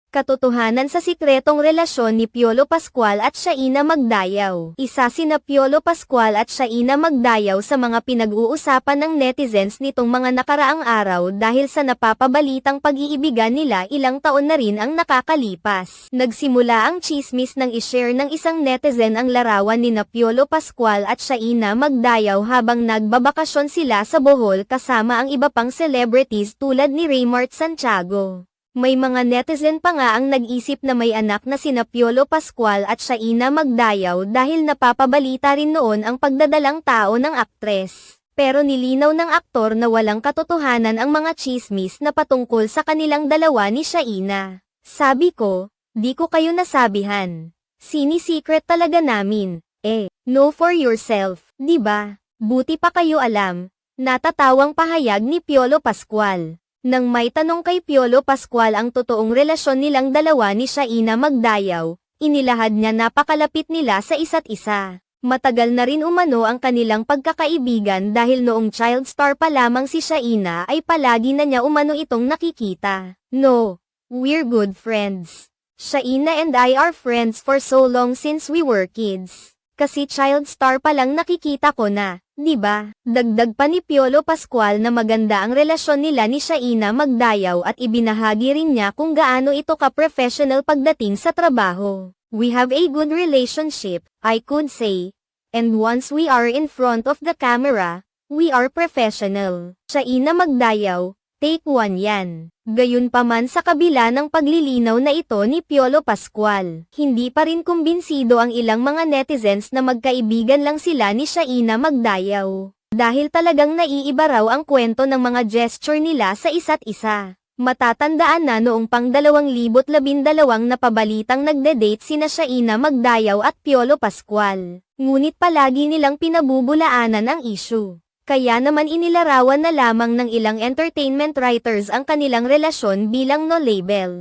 Katotohanan sa sikretong relasyon ni Piolo Pascual at Shaina Magdayaw. Isa sina Piolo Pascual at Shaina Magdayaw sa mga pinag-uusapan ng netizens nitong mga nakaraang araw dahil sa napapabalitang pag-iibigan nila ilang taon na rin ang nakakalipas. Nagsimula ang chismis nang ishare ng isang netizen ang larawan ni Piolo Pascual at Shaina Magdayaw habang nagbabakasyon sila sa Bohol kasama ang iba pang celebrities tulad ni Raymart Santiago. May mga netizen pa nga ang nag-isip na may anak na sina Piolo Pascual at Shaina Magdayaw dahil napapabalita rin noon ang pagdadalang tao ng aktres. Pero nilinaw ng aktor na walang katotohanan ang mga chismis na patungkol sa kanilang dalawa ni Shaina. Sabi ko, di ko kayo nasabihan. Sini-secret talaga namin. Know for yourself, di ba? Buti pa kayo alam. Natatawang pahayag ni Piolo Pascual. Nang may tanong kay Piolo Pascual ang totoong relasyon nilang dalawa ni Shaina Magdayaw, inilahad niya napakalapit nila sa isa't isa. Matagal na rin umano ang kanilang pagkakaibigan dahil noong child star pa lamang si Shaina ay palagi na niya umano itong nakikita. No, we're good friends. Shaina and I are friends for so long since we were kids. Kasi child star pa lang nakikita ko na. Diba? Dagdag pa ni Piolo Pascual na maganda ang relasyon nila ni Shaina Magdayaw at ibinahagi rin niya kung gaano ito ka-professional pagdating sa trabaho. We have a good relationship, I could say. And once we are in front of the camera, we are professional. Shaina Magdayaw, take 1 yan. Gayunpaman sa kabila ng paglilinaw na ito ni Piolo Pascual, hindi pa rin kumbinsido ang ilang mga netizens na magkaibigan lang sila ni Shaina Magdayaw. Dahil talagang naiiba raw ang kwento ng mga gesture nila sa isa't isa. Matatandaan na noong pang 2012 napabalitang nagde-date sina Shaina Magdayaw at Piolo Pascual. Ngunit palagi nilang pinabubulaanan ang issue. Kaya naman inilarawan na lamang ng ilang entertainment writers ang kanilang relasyon bilang no label.